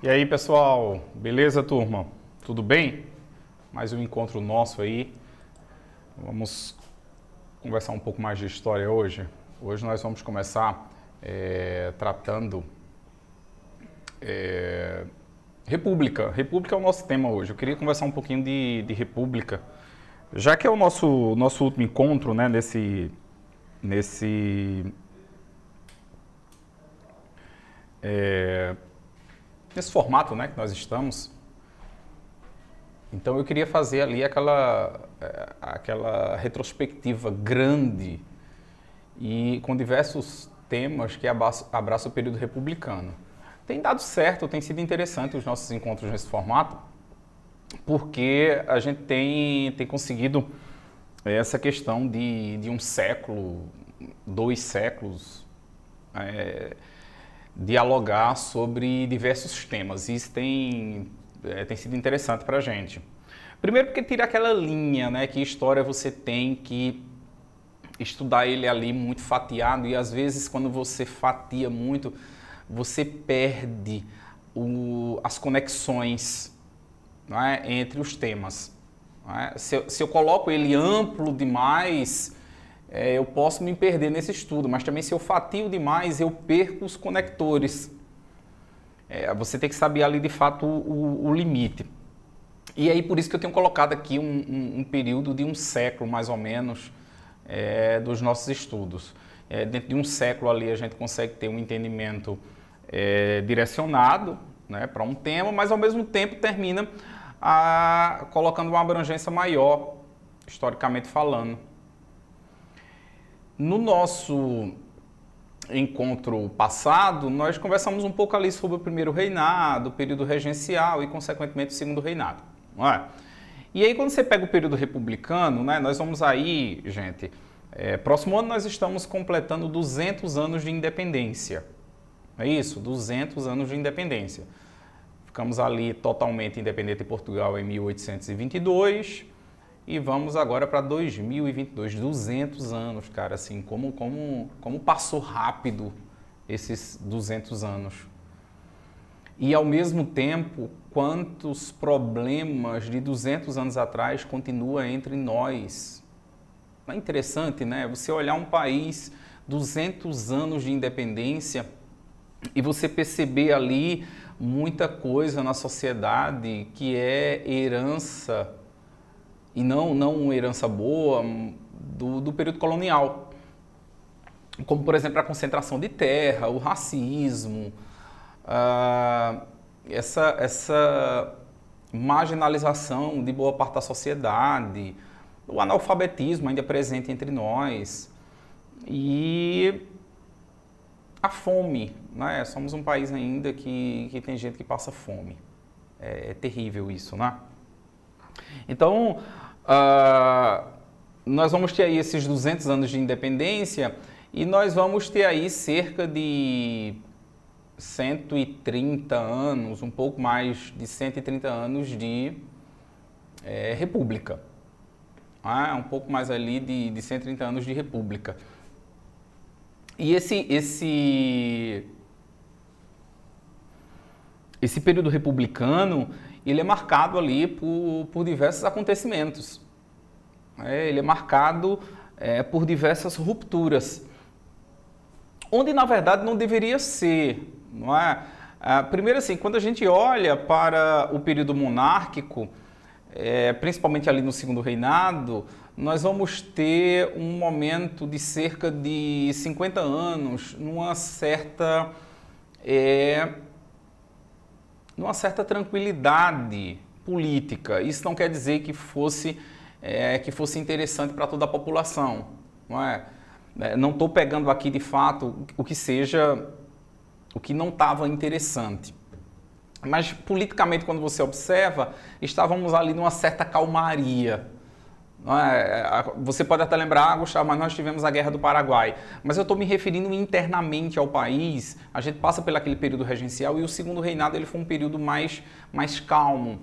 E aí, pessoal, beleza, turma? Tudo bem? Mais um encontro nosso aí. Vamos conversar um pouco mais de história hoje. Hoje nós vamos começar tratando República. República é o nosso tema hoje. Eu queria conversar um pouquinho de República, já que é o nosso último encontro, né, nesse formato, né, que nós estamos. Então eu queria fazer ali aquela retrospectiva grande e com diversos temas que abraçam o período republicano. Tem dado certo, tem sido interessante os nossos encontros nesse formato, porque a gente tem conseguido essa questão de um século, 2 séculos, dialogar sobre diversos temas. E isso tem sido interessante para a gente. Primeiro porque tira aquela linha, né, que história você tem que estudar ele ali muito fatiado, e às vezes quando você fatia muito, você perde as conexões, não é, entre os temas. Não é? Se eu coloco ele amplo demais, eu posso me perder nesse estudo, mas também se eu fatio demais, eu perco os conectores. Você tem que saber ali de fato o limite. E aí por isso que eu tenho colocado aqui um período de um século mais ou menos dos nossos estudos. Dentro de um século ali a gente consegue ter um entendimento direcionado, né, para um tema, mas ao mesmo tempo termina colocando uma abrangência maior, historicamente falando. No nosso encontro passado, nós conversamos um pouco ali sobre o primeiro reinado, o período regencial e, consequentemente, o segundo reinado. Não é? E aí, quando você pega o período republicano, né, nós vamos aí, gente, próximo ano nós estamos completando 200 anos de independência. É isso? 200 anos de independência. Ficamos ali totalmente independente de Portugal em 1822 e vamos agora para 2022, 200 anos, cara, assim, como passou rápido esses 200 anos. E ao mesmo tempo, quantos problemas de 200 anos atrás continuam entre nós. É interessante, né? Você olhar um país, 200 anos de independência, e você perceber ali muita coisa na sociedade que é herança, e não uma herança boa, do período colonial. Como, por exemplo, a concentração de terra, o racismo, essa marginalização de boa parte da sociedade, o analfabetismo ainda presente entre nós e a fome, né? Somos um país ainda que tem gente que passa fome. É terrível isso, né? Então, nós vamos ter aí esses 200 anos de independência e nós vamos ter aí cerca de 130 anos, um pouco mais de 130 anos de república. Um pouco mais ali de 130 anos de república. E esse período republicano, ele é marcado ali por diversos acontecimentos. Ele é marcado por diversas rupturas, onde na verdade não deveria ser, não é? Primeiro assim, quando a gente olha para o período monárquico, principalmente ali no segundo reinado, nós vamos ter um momento de cerca de 50 anos numa certa tranquilidade política. Isso não quer dizer que fosse interessante para toda a população, não é? Não estou pegando aqui de fato o que não estava interessante. Mas politicamente, quando você observa, estávamos ali numa certa calmaria. Não é? Você pode até lembrar, Gustavo, mas nós tivemos a Guerra do Paraguai. Mas eu estou me referindo internamente ao país. A gente passa por aquele período regencial e o segundo reinado ele foi um período mais calmo,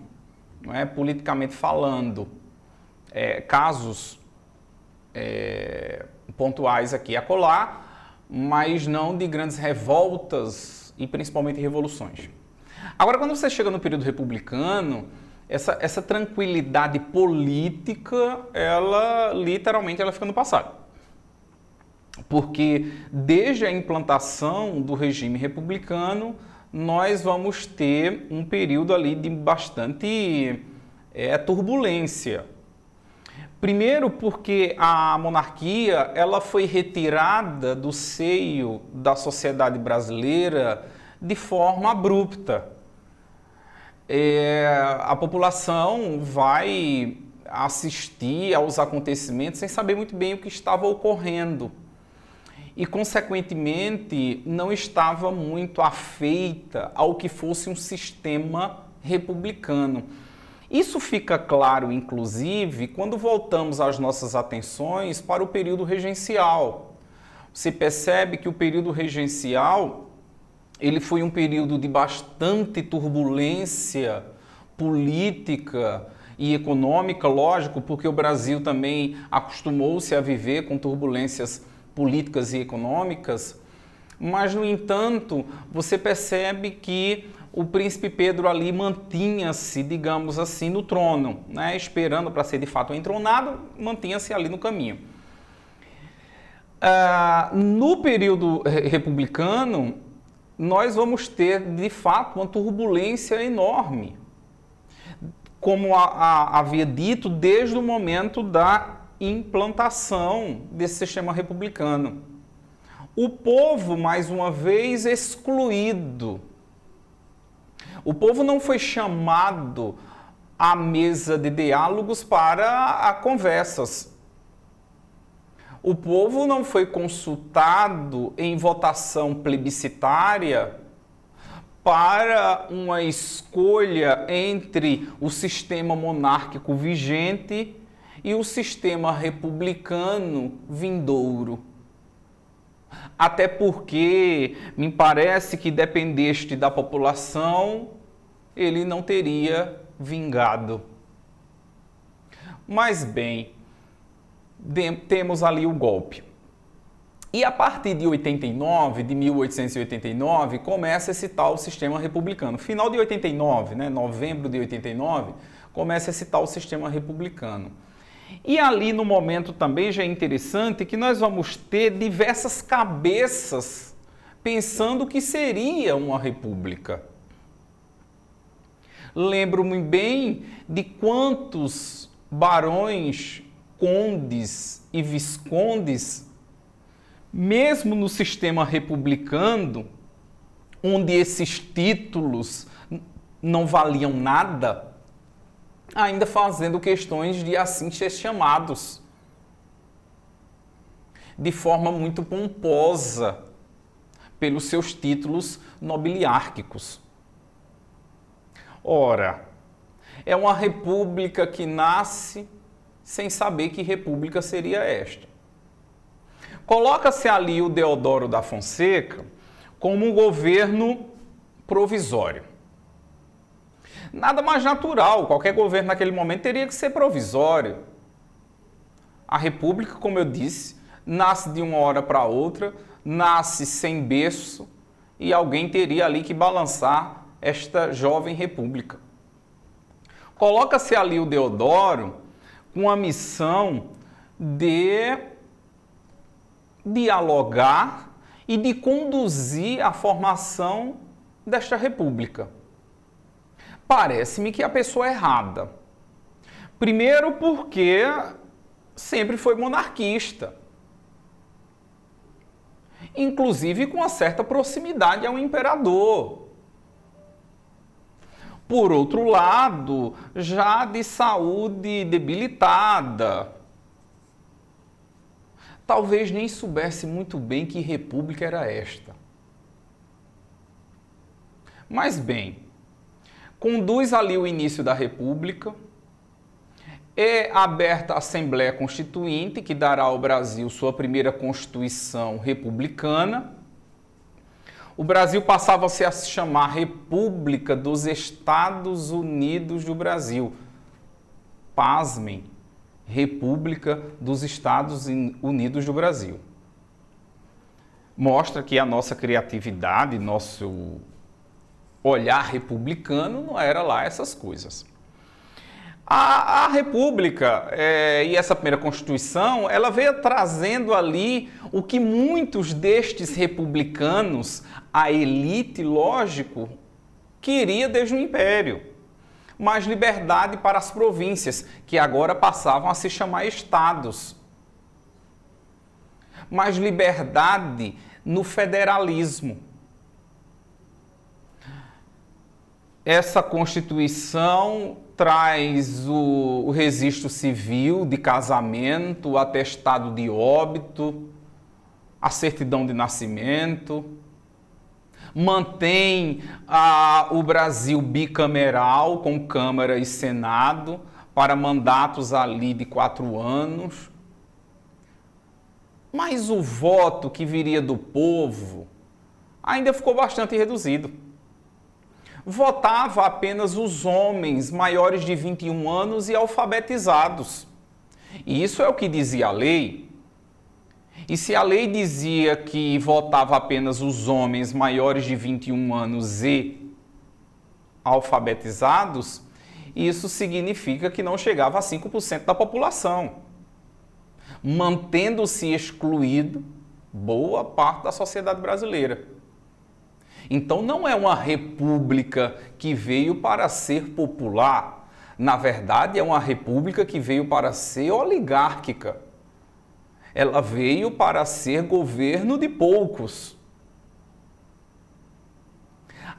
não é? Politicamente falando. Casos pontuais aqui e acolá, mas não de grandes revoltas e principalmente revoluções. Agora, quando você chega no período republicano, essa tranquilidade política, ela literalmente ela fica no passado. Porque desde a implantação do regime republicano, nós vamos ter um período ali de bastante turbulência. Primeiro porque a monarquia ela foi retirada do seio da sociedade brasileira de forma abrupta. A população vai assistir aos acontecimentos sem saber muito bem o que estava ocorrendo. E, consequentemente, não estava muito afeita ao que fosse um sistema republicano. Isso fica claro, inclusive, quando voltamos as nossas atenções para o período regencial. Você percebe que o período regencial ele foi um período de bastante turbulência política e econômica, lógico, porque o Brasil também acostumou-se a viver com turbulências políticas e econômicas, mas, no entanto, você percebe que o príncipe Pedro ali mantinha-se, digamos assim, no trono, né? Esperando para ser de fato entronado, mantinha-se ali no caminho. No período republicano, nós vamos ter, de fato, uma turbulência enorme, como havia dito, desde o momento da implantação desse sistema republicano. O povo, mais uma vez, excluído. O povo não foi chamado à mesa de diálogos para conversas. O povo não foi consultado em votação plebiscitária para uma escolha entre o sistema monárquico vigente e o sistema republicano vindouro. Até porque me parece que dependeste da população, ele não teria vingado. Mas bem, temos ali o golpe. E a partir de 1889, começa esse tal sistema republicano. Final de 89, né, novembro de 89, começa esse tal sistema republicano. E ali no momento também já é interessante que nós vamos ter diversas cabeças pensando que seria uma república. Lembro-me bem de quantos barões, condes e viscondes, mesmo no sistema republicano, onde esses títulos não valiam nada, ainda fazendo questões de assim ser chamados, de forma muito pomposa, pelos seus títulos nobiliárquicos. Ora, é uma república que nasce sem saber que república seria esta. Coloca-se ali o Deodoro da Fonseca como um governo provisório. Nada mais natural, qualquer governo naquele momento teria que ser provisório. A república, como eu disse, nasce de uma hora para outra, nasce sem berço e alguém teria ali que balançar esta jovem república. Coloca-se ali o Deodoro com a missão de dialogar e de conduzir a formação desta república. Parece-me que a pessoa é errada. Primeiro porque sempre foi monarquista. Inclusive com uma certa proximidade ao imperador. Por outro lado, já de saúde debilitada. Talvez nem soubesse muito bem que república era esta. Mas bem, conduz ali o início da república, é aberta a Assembleia Constituinte, que dará ao Brasil sua primeira Constituição republicana. O Brasil passava a se chamar República dos Estados Unidos do Brasil. Pasmem, República dos Estados Unidos do Brasil. Mostra que a nossa criatividade, olhar republicano não era lá essas coisas. A República e essa primeira Constituição, ela veio trazendo ali o que muitos destes republicanos, a elite, lógico, queria desde o Império. Mais liberdade para as províncias, que agora passavam a se chamar estados. Mais liberdade no federalismo. Essa Constituição traz o registro civil de casamento, o atestado de óbito, a certidão de nascimento, mantém o Brasil bicameral, com Câmara e Senado, para mandatos ali de 4 anos. Mas o voto que viria do povo ainda ficou bastante reduzido. Votava apenas os homens maiores de 21 anos e alfabetizados. E isso é o que dizia a lei. E se a lei dizia que votava apenas os homens maiores de 21 anos e alfabetizados, isso significa que não chegava a 5% da população, mantendo-se excluído boa parte da sociedade brasileira. Então não é uma república que veio para ser popular. Na verdade, é uma república que veio para ser oligárquica. Ela veio para ser governo de poucos.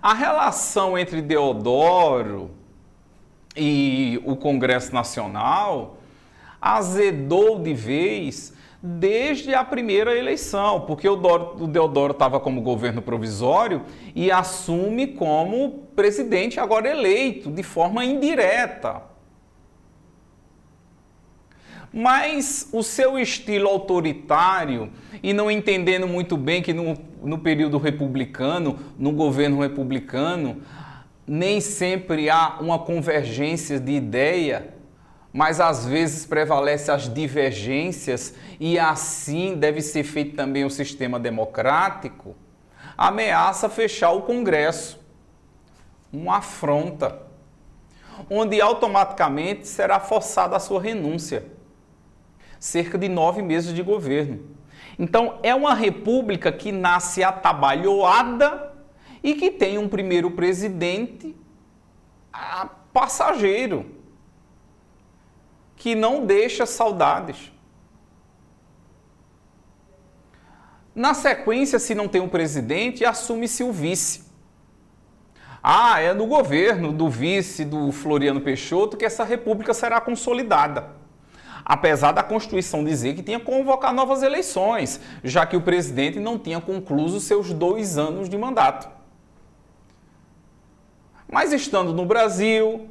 A relação entre Deodoro e o Congresso Nacional azedou de vez desde a primeira eleição, porque o Deodoro estava como governo provisório e assume como presidente agora eleito, de forma indireta. Mas o seu estilo autoritário, e não entendendo muito bem que no período republicano, no governo republicano, nem sempre há uma convergência de ideia, mas às vezes prevalece as divergências e assim deve ser feito também o sistema democrático, ameaça fechar o Congresso. Uma afronta, onde automaticamente será forçada a sua renúncia. Cerca de 9 meses de governo. Então, é uma república que nasce atabalhoada e que tem um primeiro presidente passageiro, que não deixa saudades. Na sequência, se não tem um presidente, assume-se o vice. É no governo do vice do Floriano Peixoto que essa república será consolidada. Apesar da Constituição dizer que tinha que convocar novas eleições, já que o presidente não tinha concluído seus 2 anos de mandato. Mas estando no Brasil,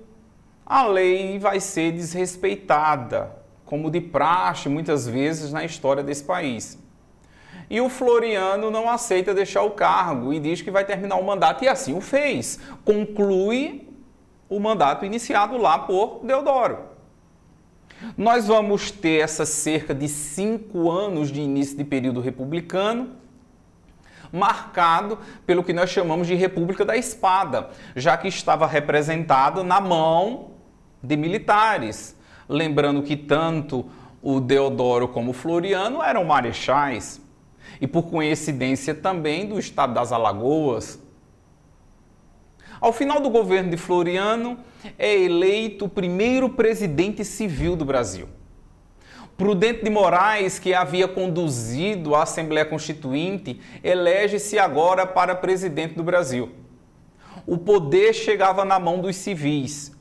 a lei vai ser desrespeitada, como de praxe muitas vezes na história desse país. E o Floriano não aceita deixar o cargo e diz que vai terminar o mandato, e assim o fez. Conclui o mandato iniciado lá por Deodoro. Nós vamos ter essas cerca de 5 anos de início de período republicano, marcado pelo que nós chamamos de República da Espada, já que estava representado na mão de militares. Lembrando que tanto o Deodoro como o Floriano eram marechais, e por coincidência também do estado das Alagoas. Ao final do governo de Floriano, é eleito o primeiro presidente civil do Brasil. Prudente de Moraes, que havia conduzido a Assembleia Constituinte, elege-se agora para presidente do Brasil. O poder chegava na mão dos civis.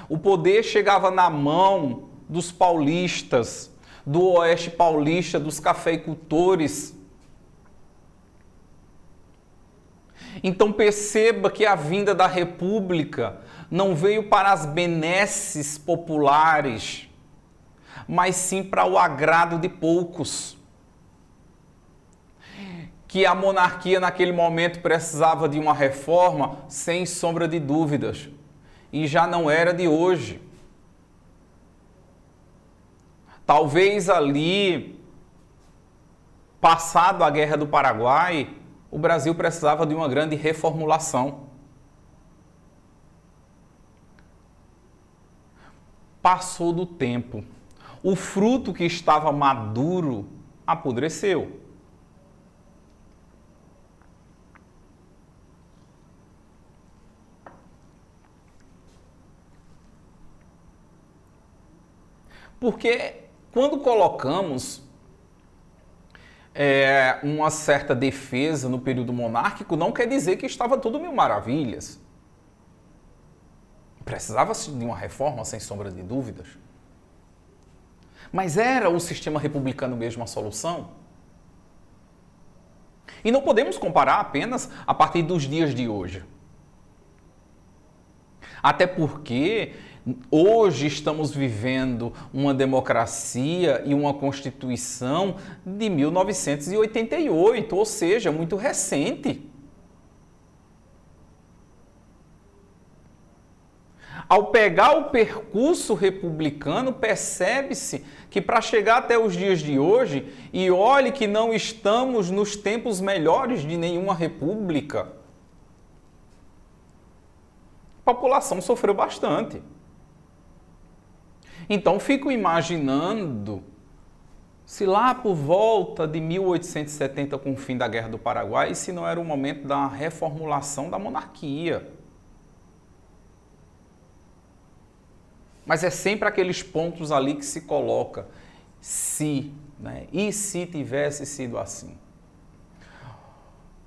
O poder chegava na mão dos paulistas, do oeste paulista, dos cafeicultores. Então perceba que a vinda da República não veio para as benesses populares, mas sim para o agrado de poucos. Que a monarquia naquele momento precisava de uma reforma, sem sombra de dúvidas, e já não era de hoje. Talvez ali, passado a Guerra do Paraguai, o Brasil precisava de uma grande reformulação. passou do tempo. O fruto que estava maduro apodreceu. Porque quando colocamos uma certa defesa no período monárquico, não quer dizer que estava tudo mil maravilhas. Precisava-se de uma reforma, sem sombra de dúvidas. Mas era o sistema republicano mesmo a solução? E não podemos comparar apenas a partir dos dias de hoje. Até porque hoje estamos vivendo uma democracia e uma Constituição de 1988, ou seja, muito recente. Ao pegar o percurso republicano, percebe-se que para chegar até os dias de hoje, e olhe que não estamos nos tempos melhores de nenhuma república, a população sofreu bastante. Então, fico imaginando se lá por volta de 1870, com o fim da Guerra do Paraguai, se não era o momento da reformulação da monarquia. Mas é sempre aqueles pontos ali que se coloca, se, né? E se tivesse sido assim?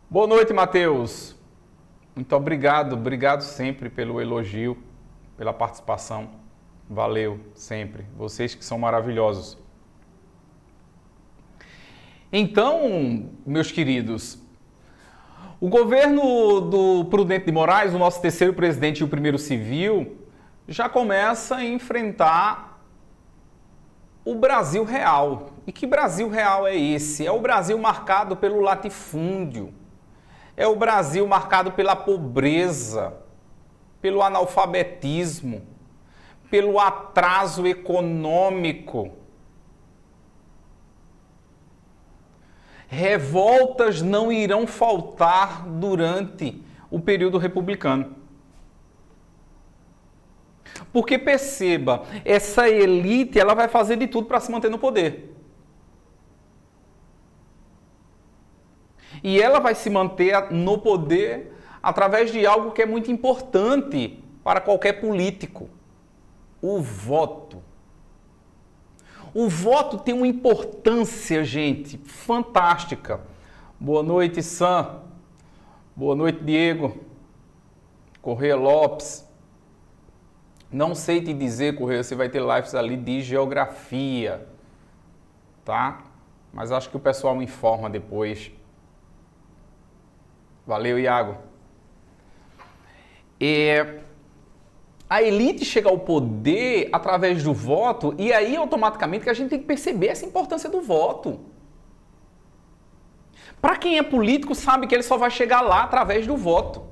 Boa noite, Matheus. Muito obrigado, obrigado sempre pelo elogio, pela participação. Valeu, sempre. Vocês que são maravilhosos. Então, meus queridos, o governo do Prudente de Moraes, o nosso terceiro presidente e o primeiro civil, já começa a enfrentar o Brasil real. E que Brasil real é esse? É o Brasil marcado pelo latifúndio. É o Brasil marcado pela pobreza, pelo analfabetismo, pelo atraso econômico. Revoltas não irão faltar durante o período republicano. Porque perceba, essa elite ela vai fazer de tudo para se manter no poder. E ela vai se manter no poder através de algo que é muito importante para qualquer político: o voto. O voto tem uma importância, gente, fantástica. Boa noite, Sam. Boa noite, Diego. Correia Lopes. Não sei te dizer, Correia, você vai ter lives ali de geografia, tá? Mas acho que o pessoal me informa depois. Valeu, Iago. A elite chega ao poder através do voto e aí automaticamente que a gente tem que perceber essa importância do voto. Para quem é político sabe que ele só vai chegar lá através do voto.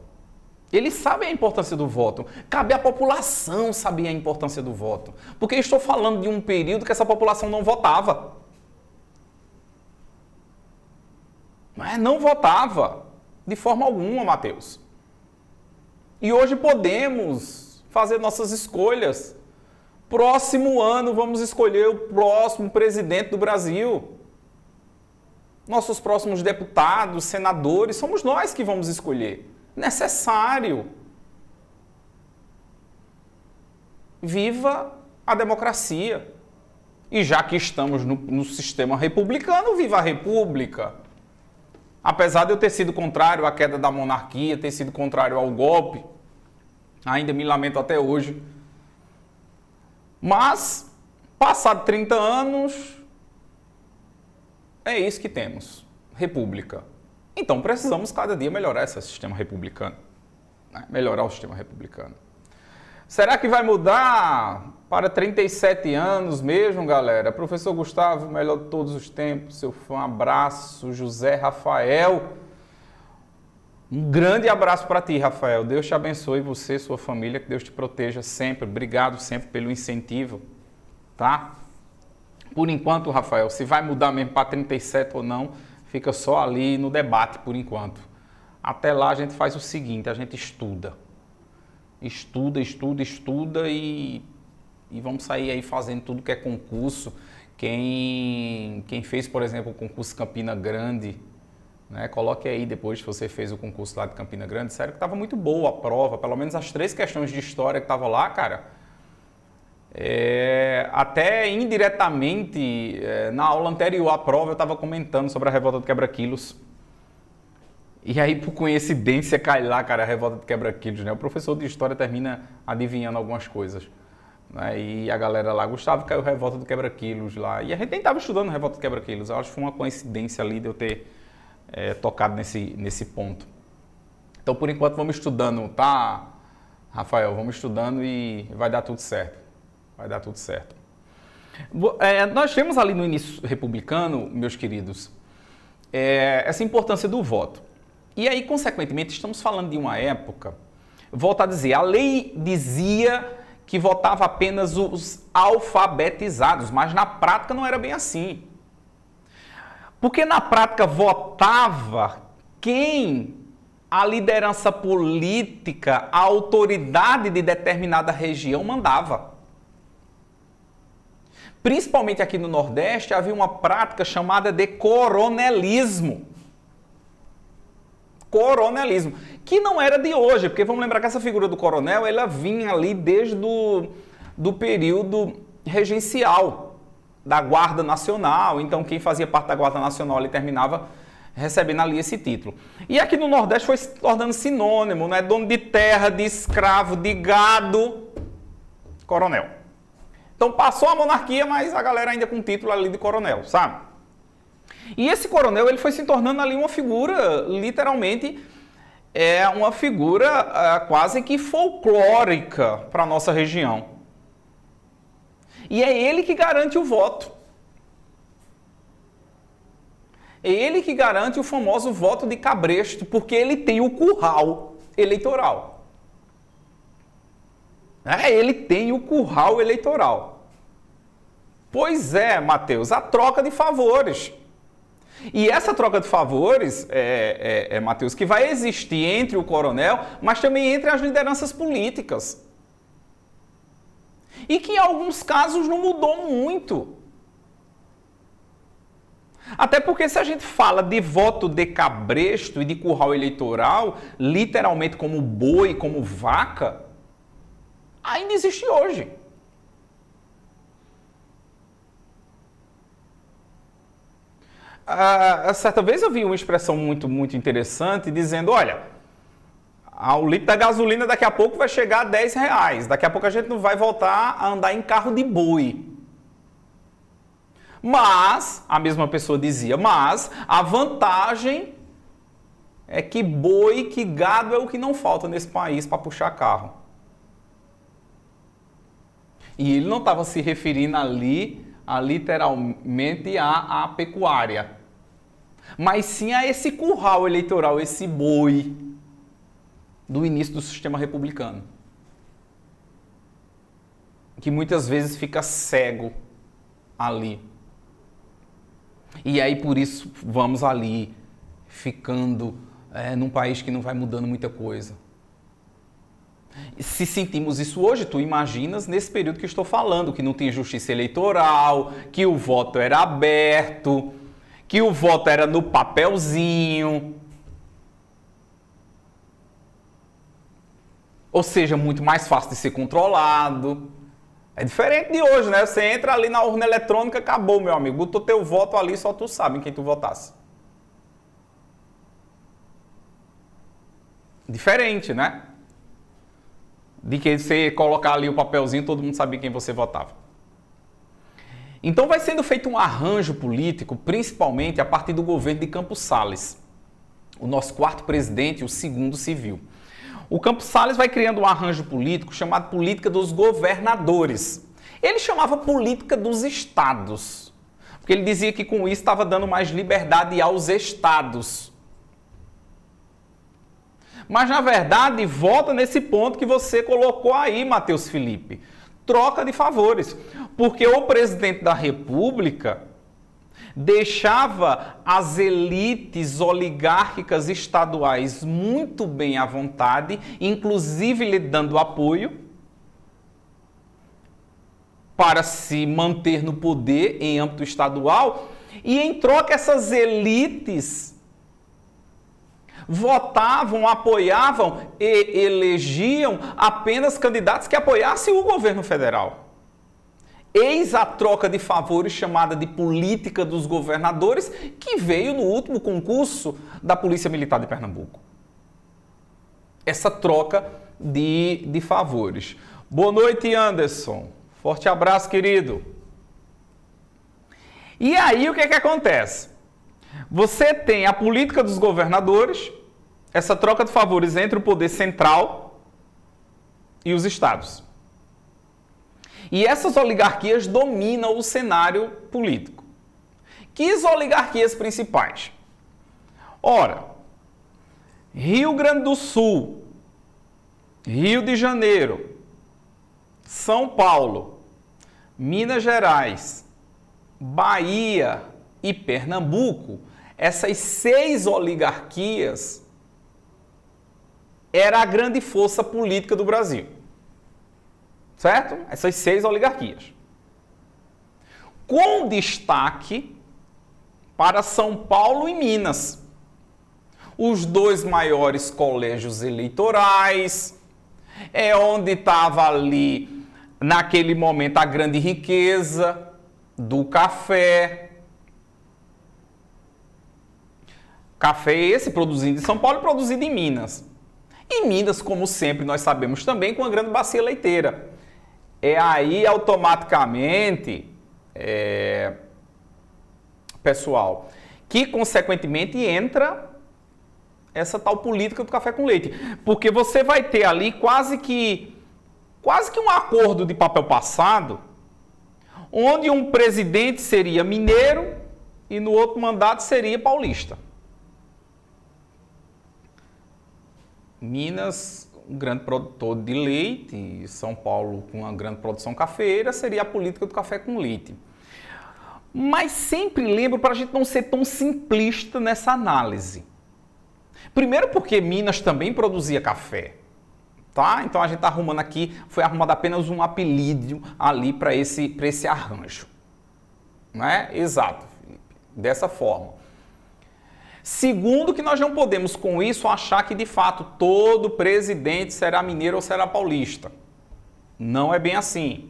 Eles sabem a importância do voto. Cabe à população saber a importância do voto. Porque eu estou falando de um período que essa população não votava. Não votava de forma alguma, Matheus. E hoje podemos fazer nossas escolhas. Próximo ano vamos escolher o próximo presidente do Brasil. Nossos próximos deputados, senadores, somos nós que vamos escolher. Necessário. Viva a democracia. E já que estamos no sistema republicano, viva a república. Apesar de eu ter sido contrário à queda da monarquia, ter sido contrário ao golpe, ainda me lamento até hoje. Mas, passado 30 anos, é isso que temos. República. Então, precisamos cada dia melhorar esse sistema republicano. Né? Melhorar o sistema republicano. Será que vai mudar para 37 anos mesmo, galera? Professor Gustavo, melhor de todos os tempos, seu fã, abraço. José Rafael. Um grande abraço para ti, Rafael. Deus te abençoe, você e sua família, que Deus te proteja sempre. Obrigado sempre pelo incentivo, tá? Por enquanto, Rafael, se vai mudar mesmo para 37 ou não, fica só ali no debate por enquanto. Até lá a gente faz o seguinte, a gente estuda. Estuda e e vamos sair aí fazendo tudo que é concurso. Quem fez, por exemplo, o concurso Campina Grande, né, coloque aí depois que você fez o concurso lá de Campina Grande, sério que estava muito boa a prova, pelo menos as 3 questões de história que estavam lá, cara, até indiretamente, na aula anterior à prova eu estava comentando sobre a revolta do Quebra-Quilos. E aí, por coincidência, cai lá, cara, a revolta do Quebra-Quilos, né? O professor de história termina adivinhando algumas coisas. Né? E a galera lá, Gustavo, caiu revolta do Quebra-Quilos lá. E a gente nem estava estudando revolta do Quebra-Quilos. Eu acho que foi uma coincidência ali de eu ter tocado nesse ponto. Então, por enquanto, vamos estudando, tá, Rafael? Vamos estudando e vai dar tudo certo. Vai dar tudo certo. Nós temos ali no início republicano, meus queridos, essa importância do voto. E aí, consequentemente, estamos falando de uma época, volto a dizer, a lei dizia que votava apenas os alfabetizados, mas na prática não era bem assim. Porque na prática votava quem a liderança política, a autoridade de determinada região mandava. Principalmente aqui no Nordeste havia uma prática chamada de coronelismo. Coronelismo, que não era de hoje, porque vamos lembrar que essa figura do coronel, ela vinha ali desde do período regencial da Guarda Nacional. Então quem fazia parte da Guarda Nacional ali terminava recebendo ali esse título. E aqui no Nordeste foi se tornando sinônimo, né? Dono de terra, de escravo, de gado, coronel. Então passou a monarquia, mas a galera ainda com o título ali de coronel, sabe? E esse coronel, ele foi se tornando ali uma figura, literalmente, uma figura quase que folclórica para a nossa região. E é ele que garante o voto. É ele que garante o famoso voto de cabresto, porque ele tem o curral eleitoral. Ele tem o curral eleitoral. Pois é, Matheus, a troca de favores. E essa troca de favores, Matheus, que vai existir entre o coronel, mas também entre as lideranças políticas. E que em alguns casos não mudou muito. Até porque se a gente fala de voto de cabresto e de curral eleitoral, literalmente como boi, como vaca, ainda existe hoje. Certa vez eu vi uma expressão muito interessante dizendo, olha, o litro da gasolina daqui a pouco vai chegar a R$10. Daqui a pouco a gente não vai voltar a andar em carro de boi. Mas, a mesma pessoa dizia, mas a vantagem é que boi, que gado é o que não falta nesse país para puxar carro. E ele não estava se referindo ali literalmente à pecuária, mas sim a esse curral eleitoral, esse boi do início do sistema republicano, que muitas vezes fica cego ali. E aí por isso vamos ali ficando num país que não vai mudando muita coisa. Se sentimos isso hoje, tu imaginas nesse período que estou falando, que não tinha justiça eleitoral, que o voto era aberto, que o voto era no papelzinho. Ou seja, muito mais fácil de ser controlado. É diferente de hoje, né? Você entra ali na urna eletrônica, acabou, meu amigo. Botou teu voto ali, só tu sabe em quem tu votasse. Diferente, né? De que você colocar ali o papelzinho, todo mundo sabia quem você votava. Então vai sendo feito um arranjo político, principalmente a partir do governo de Campos Salles, o nosso 4º presidente, o 2º civil. O Campos Salles vai criando um arranjo político chamado política dos governadores. Ele chamava política dos estados, porque ele dizia que com isso estava dando mais liberdade aos estados. Mas, na verdade, volta nesse ponto que você colocou aí, Matheus Felipe. Troca de favores. Porque o presidente da República deixava as elites oligárquicas estaduais muito bem à vontade, inclusive lhe dando apoio, para se manter no poder em âmbito estadual, e em troca essas elites votavam, apoiavam e elegiam apenas candidatos que apoiassem o governo federal. Eis a troca de favores chamada de política dos governadores, que veio no último concurso da Polícia Militar de Pernambuco. Essa troca de favores. Boa noite, Anderson. Forte abraço, querido. E aí, o que acontece? Você tem a política dos governadores, essa troca de favores entre o poder central e os estados. E essas oligarquias dominam o cenário político. Que oligarquias principais? Ora, Rio Grande do Sul, Rio de Janeiro, São Paulo, Minas Gerais, Bahia e Pernambuco, essas 6 oligarquias era a grande força política do Brasil. Certo? Essas 6 oligarquias. Com destaque para São Paulo e Minas. Os 2 maiores colégios eleitorais, é onde estava ali, naquele momento, a grande riqueza do café. Café esse produzido em São Paulo e produzido em Minas. E Minas, como sempre, nós sabemos também, com uma grande bacia leiteira. É aí automaticamente, pessoal, que consequentemente entra essa tal política do café com leite. Porque você vai ter ali quase que um acordo de papel passado, onde um presidente seria mineiro e no outro mandato seria paulista. Minas, um grande produtor de leite, e São Paulo com uma grande produção cafeeira, seria a política do café com leite. Mas sempre lembro para a gente não ser tão simplista nessa análise. Primeiro porque Minas também produzia café, tá? Então a gente está arrumando aqui, foi arrumado apenas um apelido ali para esse arranjo. Não é? Exato, Felipe. Dessa forma. Segundo, que nós não podemos com isso achar que de fato todo presidente será mineiro ou será paulista. Não é bem assim.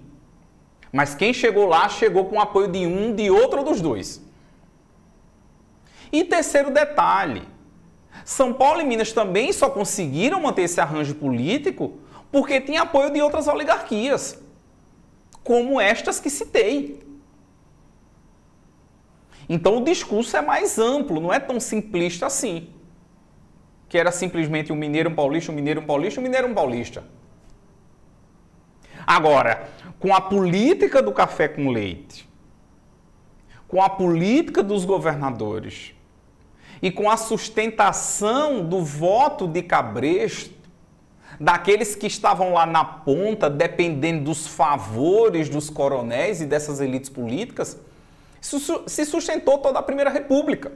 Mas quem chegou lá, chegou com o apoio de um, de outro ou dos dois. E terceiro detalhe, São Paulo e Minas também só conseguiram manter esse arranjo político porque tinha apoio de outras oligarquias, como estas que citei. Então o discurso é mais amplo, não é tão simplista assim. Que era simplesmente um mineiro, um paulista, um mineiro, um paulista, um mineiro, um paulista. Agora, com a política do café com leite, com a política dos governadores e com a sustentação do voto de cabresto, daqueles que estavam lá na ponta, dependendo dos favores dos coronéis e dessas elites políticas, isso se sustentou toda a Primeira República.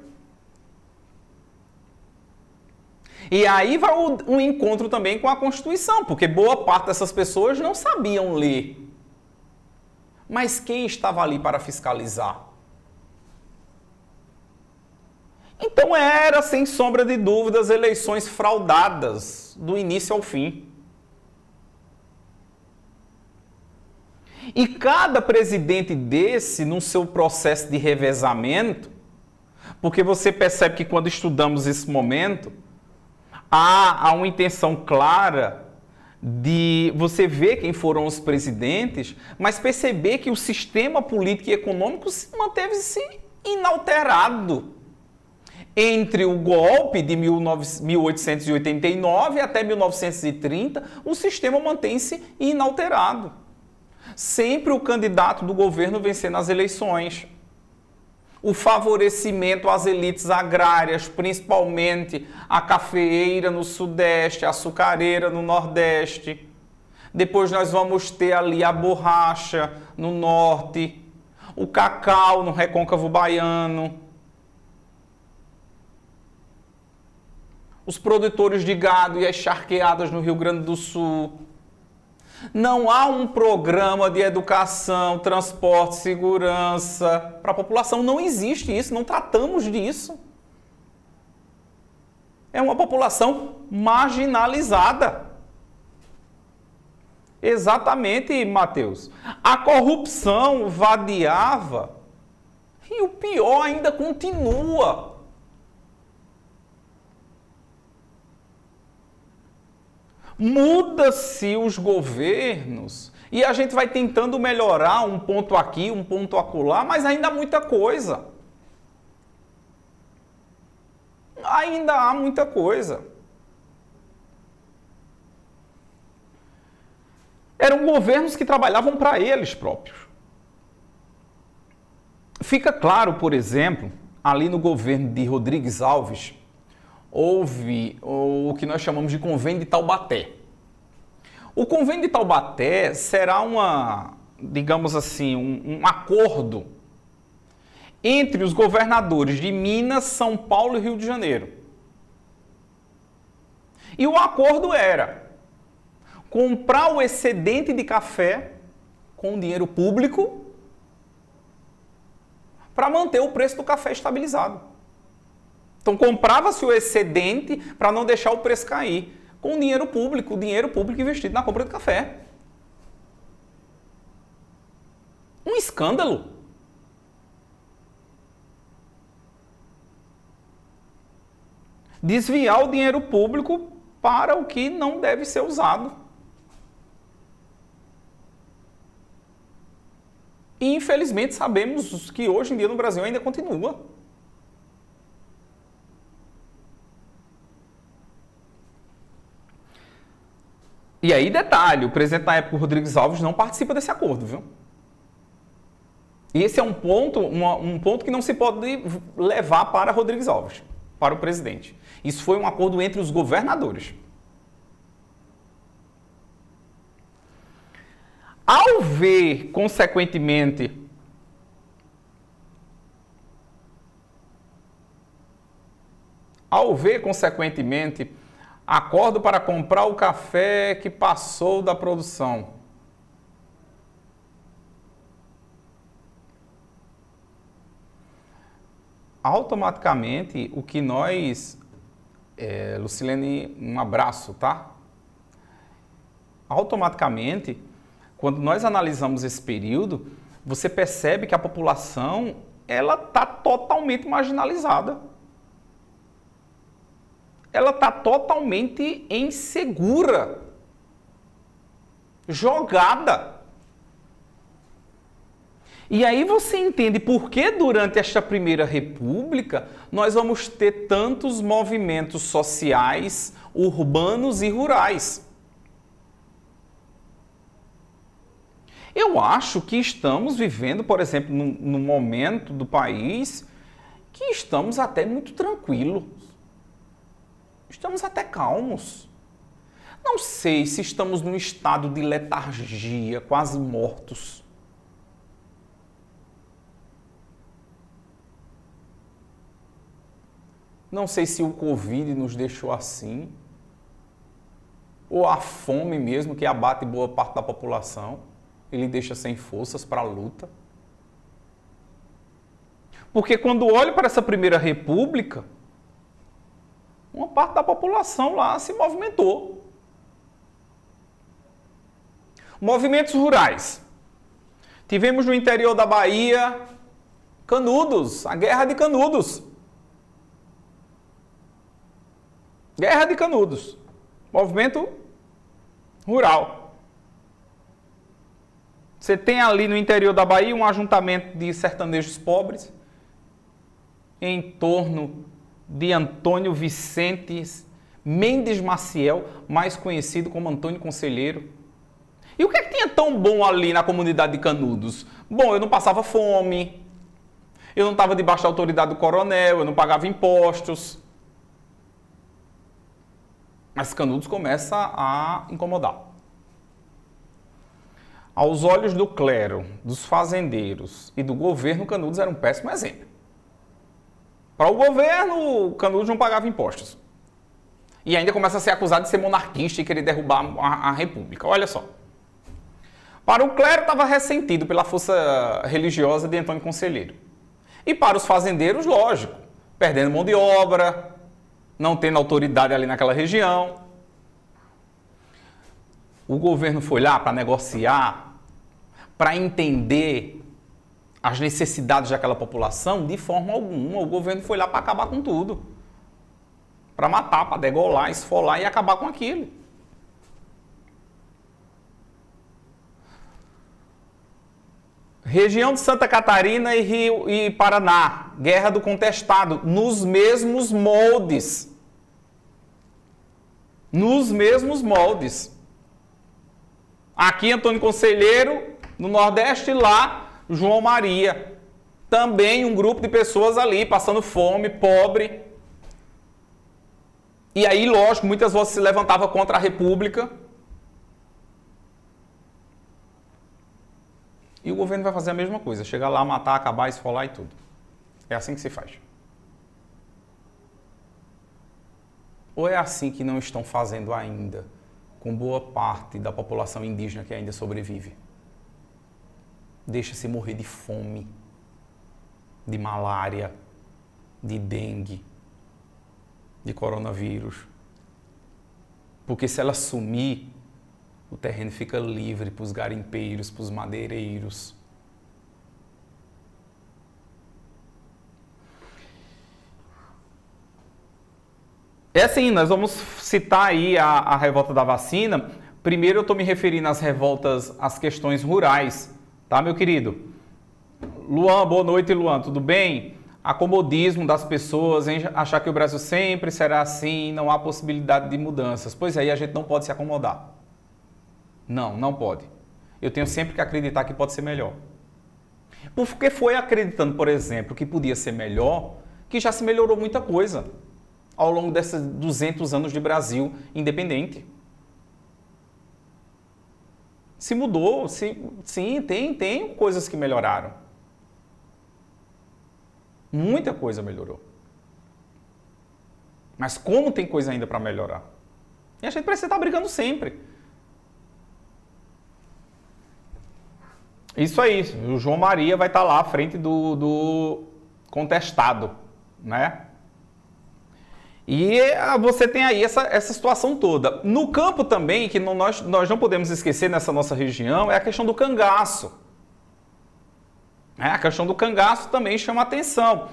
E aí vai o encontro também com a Constituição, porque boa parte dessas pessoas não sabiam ler. Mas quem estava ali para fiscalizar? Então era, sem sombra de dúvidas, eleições fraudadas, do início ao fim. E cada presidente desse, no seu processo de revezamento, porque você percebe que quando estudamos esse momento, há uma intenção clara de você ver quem foram os presidentes, mas perceber que o sistema político e econômico manteve-se inalterado. Entre o golpe de 1889 até 1930, o sistema mantém-se inalterado. Sempre o candidato do governo vencendo as eleições. O favorecimento às elites agrárias, principalmente a cafeeira no Sudeste, a açucareira no Nordeste. Depois nós vamos ter ali a borracha no Norte, o cacau no Recôncavo Baiano. Os produtores de gado e as charqueadas no Rio Grande do Sul. Não há um programa de educação, transporte, segurança para a população. Não existe isso, não tratamos disso. É uma população marginalizada. Exatamente, Mateus. A corrupção vadiava e o pior ainda continua. Muda-se os governos e a gente vai tentando melhorar um ponto aqui, um ponto acolá, mas ainda há muita coisa. Ainda há muita coisa. Eram governos que trabalhavam para eles próprios. Fica claro, por exemplo, ali no governo de Rodrigues Alves, houve o que nós chamamos de Convênio de Taubaté. O Convênio de Taubaté será digamos assim, um acordo entre os governadores de Minas, São Paulo e Rio de Janeiro. E o acordo era comprar o excedente de café com dinheiro público para manter o preço do café estabilizado. Então comprava-se o excedente para não deixar o preço cair, com dinheiro público investido na compra de café. Um escândalo. Desviar o dinheiro público para o que não deve ser usado. E infelizmente sabemos que hoje em dia no Brasil ainda continua. E aí, detalhe, o presidente na época, Rodrigues Alves, não participa desse acordo, viu? E esse é um ponto que não se pode levar para Rodrigues Alves, para o presidente. Isso foi um acordo entre os governadores. Ao ver, consequentemente, acordo para comprar o café que passou da produção. Automaticamente, o que nós... Lucilene, um abraço, tá? Automaticamente, quando nós analisamos esse período, você percebe que a população, ela está totalmente marginalizada. Ela está totalmente insegura, jogada. E aí você entende por que durante esta Primeira República nós vamos ter tantos movimentos sociais, urbanos e rurais. Eu acho que estamos vivendo, por exemplo, num momento do país que estamos até muito tranquilos. Estamos até calmos. Não sei se estamos num estado de letargia, quase mortos. Não sei se o Covid nos deixou assim, ou a fome mesmo, que abate boa parte da população, ele deixa sem forças para a luta. Porque quando olho para essa Primeira República, uma parte da população lá se movimentou. Movimentos rurais. Tivemos no interior da Bahia, Canudos, a Guerra de Canudos. Guerra de Canudos. Movimento rural. Você tem ali no interior da Bahia um ajuntamento de sertanejos pobres, em torno de Antônio Vicente Mendes Maciel, mais conhecido como Antônio Conselheiro. E o que é que tinha tão bom ali na comunidade de Canudos? Bom, eu não passava fome, eu não estava debaixo da autoridade do coronel, eu não pagava impostos. Mas Canudos começa a incomodar. Aos olhos do clero, dos fazendeiros e do governo, Canudos era um péssimo exemplo. Para o governo, Canudos não pagava impostos. E ainda começa a ser acusado de ser monarquista e querer derrubar a república. Olha só. Para o clero, estava ressentido pela força religiosa de Antônio Conselheiro. E para os fazendeiros, lógico, perdendo mão de obra, não tendo autoridade ali naquela região. O governo foi lá para negociar, para entender as necessidades daquela população? De forma alguma. O governo foi lá para acabar com tudo. Para matar, para degolar, esfolar e acabar com aquilo. Região de Santa Catarina e Rio e Paraná, Guerra do Contestado, nos mesmos moldes. Nos mesmos moldes. Aqui Antônio Conselheiro, no Nordeste, lá João Maria. Também um grupo de pessoas ali, passando fome, pobre. E aí, lógico, muitas vozes se levantavam contra a República. E o governo vai fazer a mesma coisa, chegar lá, matar, acabar, esfolar e tudo. É assim que se faz. Ou é assim que não estão fazendo ainda, com boa parte da população indígena que ainda sobrevive? Deixa-se morrer de fome, de malária, de dengue, de coronavírus. Porque se ela sumir, o terreno fica livre para os garimpeiros, para os madeireiros. É assim, nós vamos citar aí a revolta da vacina. Primeiro eu estou me referindo às revoltas, às questões rurais, tá, meu querido? Luan, boa noite, Luan, tudo bem? Acomodismo das pessoas em achar que o Brasil sempre será assim, não há possibilidade de mudanças. Pois aí a gente não pode se acomodar. Não, não pode. Eu tenho sempre que acreditar que pode ser melhor. Porque foi acreditando, por exemplo, que podia ser melhor, que já se melhorou muita coisa ao longo desses 200 anos de Brasil independente. Se mudou, sim, tem coisas que melhoraram. Muita coisa melhorou. Mas como tem coisa ainda para melhorar? E a gente precisa estar brigando sempre. Isso aí, o João Maria vai estar lá à frente do contestado, né? E você tem aí essa situação toda. No campo também, que nós não podemos esquecer nessa nossa região, é a questão do cangaço. A questão do cangaço também chama atenção.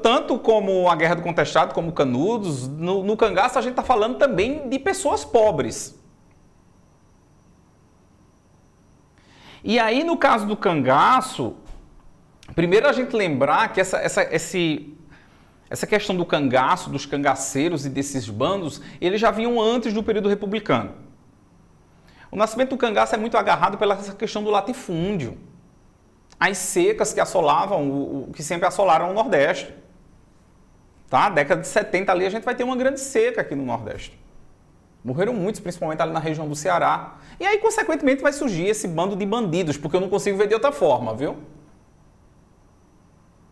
Tanto como a Guerra do Contestado, como Canudos, no cangaço a gente está falando também de pessoas pobres. E aí, no caso do cangaço, primeiro a gente lembrar que essa questão do cangaço, dos cangaceiros e desses bandos, eles já vinham antes do período republicano. O nascimento do cangaço é muito agarrado pela essa questão do latifúndio. As secas que assolavam, que sempre assolaram o Nordeste. Tá? Década de 70 ali a gente vai ter uma grande seca aqui no Nordeste. Morreram muitos, principalmente ali na região do Ceará. E aí, consequentemente, vai surgir esse bando de bandidos, porque eu não consigo ver de outra forma, viu?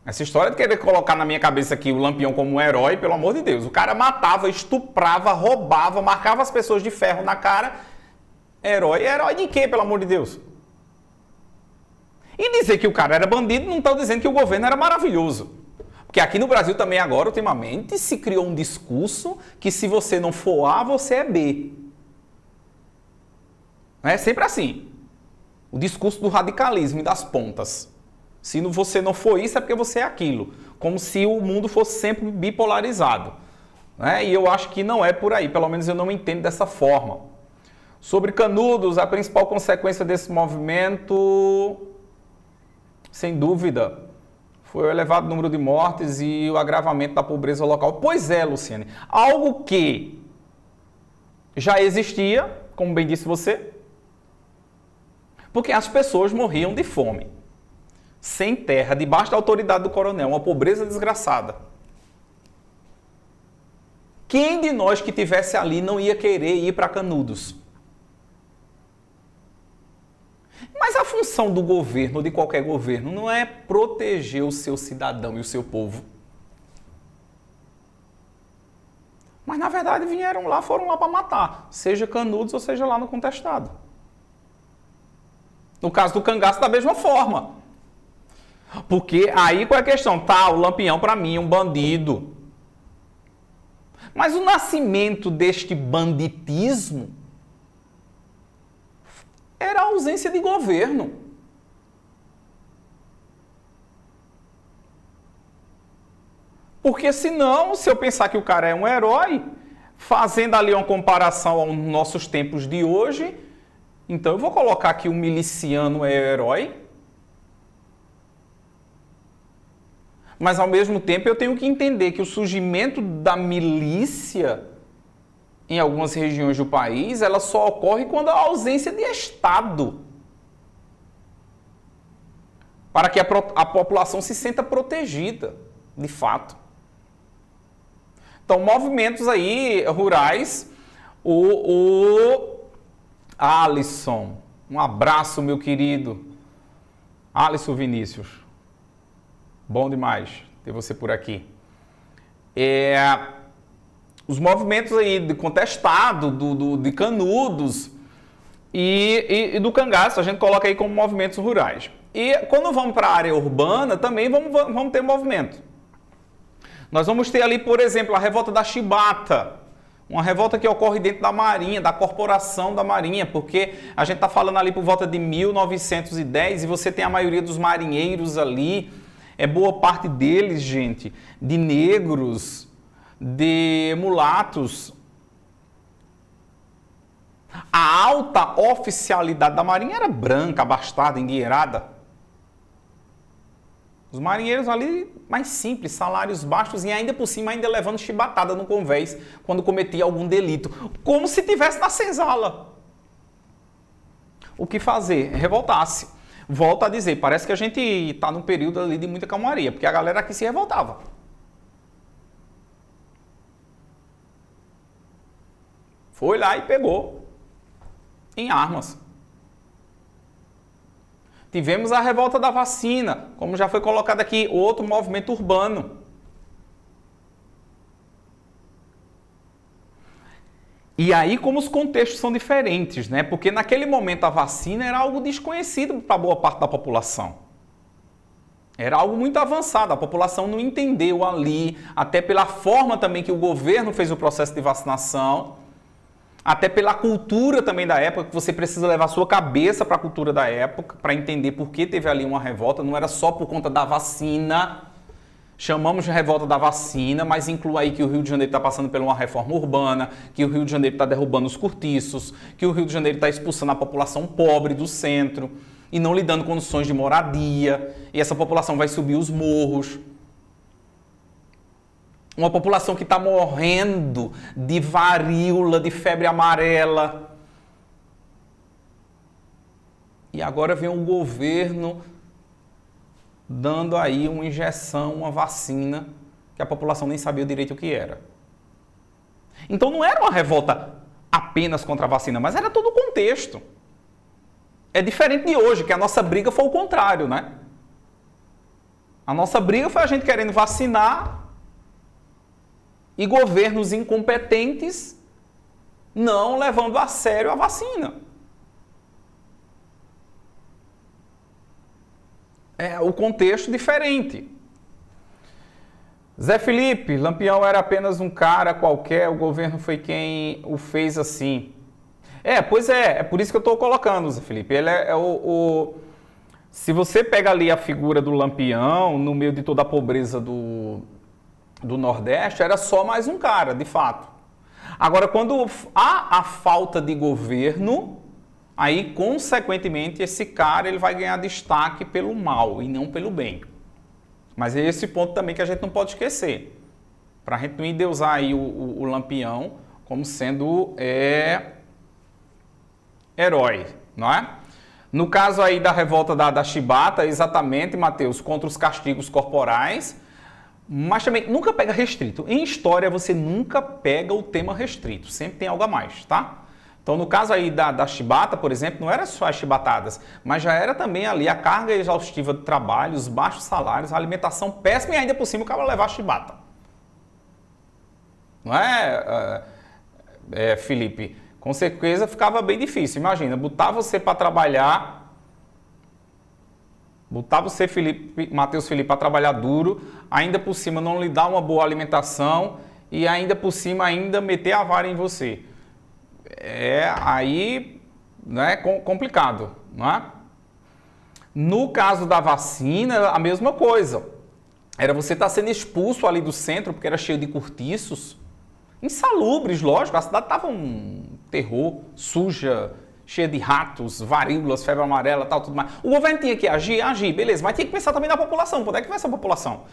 Essa história de querer colocar na minha cabeça aqui o Lampião como um herói, pelo amor de Deus. O cara matava, estuprava, roubava, marcava as pessoas de ferro na cara. Herói. Herói de quê, pelo amor de Deus? E dizer que o cara era bandido não está dizendo que o governo era maravilhoso. Porque aqui no Brasil também agora, ultimamente, se criou um discurso que se você não for A, você é B. É sempre assim. O discurso do radicalismo e das pontas. Se você não for isso, é porque você é aquilo. Como se o mundo fosse sempre bipolarizado. E eu acho que não é por aí. Pelo menos eu não entendo dessa forma. Sobre Canudos, a principal consequência desse movimento, sem dúvida, foi o elevado número de mortes e o agravamento da pobreza local. Pois é, Luciane. Algo que já existia, como bem disse você, porque as pessoas morriam de fome, sem terra, debaixo da autoridade do coronel, uma pobreza desgraçada. Quem de nós que estivesse ali não ia querer ir para Canudos? Mas a função do governo, de qualquer governo, não é proteger o seu cidadão e o seu povo. Mas, na verdade, foram lá para matar, seja Canudos ou seja lá no Contestado. No caso do cangaço, da mesma forma. Porque aí qual é a questão? Tá, o Lampião para mim é um bandido. Mas o nascimento deste banditismo era a ausência de governo. Porque senão, se eu pensar que o cara é um herói, fazendo ali uma comparação aos nossos tempos de hoje, então eu vou colocar que o miliciano é herói. Mas ao mesmo tempo eu tenho que entender que o surgimento da milícia em algumas regiões do país, ela só ocorre quando há ausência de Estado. Para que a população se sinta protegida, de fato. Então, movimentos aí rurais, o Alisson, um abraço, meu querido. Alisson Vinícius, bom demais ter você por aqui. Os movimentos aí de contestado, de Canudos e do cangaço, a gente coloca aí como movimentos rurais. E quando vamos para a área urbana, também vamos ter movimento. Nós vamos ter ali, por exemplo, a revolta da Chibata, uma revolta que ocorre dentro da Marinha, da Corporação da Marinha, porque a gente está falando ali por volta de 1910 e você tem a maioria dos marinheiros ali, boa parte deles, gente, de negros, de mulatos. A alta oficialidade da Marinha era branca, abastada, endinheirada. Os marinheiros ali, mais simples, salários baixos e ainda por cima, ainda levando chibatada no convés quando cometia algum delito. Como se tivesse na senzala. O que fazer? Revoltar-se. Volto a dizer, parece que a gente está num período ali de muita calmaria, porque a galera aqui se revoltava. Foi lá e pegou em armas. Tivemos a revolta da vacina, como já foi colocado aqui, outro movimento urbano. E aí como os contextos são diferentes, né? Porque naquele momento a vacina era algo desconhecido para boa parte da população. Era algo muito avançado, a população não entendeu ali, até pela forma também que o governo fez o processo de vacinação, até pela cultura também da época, que você precisa levar a sua cabeça para a cultura da época, para entender por que teve ali uma revolta, não era só por conta da vacina, chamamos de revolta da vacina, mas inclui aí que o Rio de Janeiro está passando por uma reforma urbana, que o Rio de Janeiro está derrubando os cortiços, que o Rio de Janeiro está expulsando a população pobre do centro e não lhe dando condições de moradia, e essa população vai subir os morros. Uma população que está morrendo de varíola, de febre amarela. E agora vem um governo dando aí uma injeção, uma vacina, que a população nem sabia direito o que era. Então não era uma revolta apenas contra a vacina, mas era todo o contexto. É diferente de hoje, que a nossa briga foi o contrário, né? A nossa briga foi a gente querendo vacinar e governos incompetentes não levando a sério a vacina. É o contexto diferente. Zé Felipe, Lampião era apenas um cara qualquer, o governo foi quem o fez assim. Pois é por isso que eu estou colocando, Zé Felipe. Ele Se você pega ali a figura do Lampião, no meio de toda a pobreza do Nordeste, era só mais um cara, de fato. Agora, quando há a falta de governo, aí, consequentemente, esse cara ele vai ganhar destaque pelo mal e não pelo bem. Mas é esse ponto também que a gente não pode esquecer. Para a gente não endeusar aí o Lampião como sendo herói, não é? No caso aí da revolta da Chibata, exatamente, Mateus, contra os castigos corporais, mas também nunca pega restrito. Em história, você nunca pega o tema restrito, sempre tem algo a mais, tá? Então, no caso aí da chibata, por exemplo, não era só as chibatadas, mas já era também ali a carga exaustiva do trabalho, os baixos salários, a alimentação péssima e ainda por cima o cara levar a chibata. Não é, Felipe? Com certeza ficava bem difícil. Imagina, botar você para trabalhar Botar você, Matheus Felipe, para trabalhar duro, ainda por cima não lhe dar uma boa alimentação e ainda por cima ainda meter a vara em você. Aí, né, complicado, não é? No caso da vacina, a mesma coisa. Era você estar sendo expulso ali do centro, porque era cheio de cortiços, insalubres, lógico, a cidade estava um terror, suja, cheia de ratos, varíolas, febre amarela, tal, tudo mais. O governo tinha que agir, beleza, mas tinha que pensar também na população, quando é que vai essa população?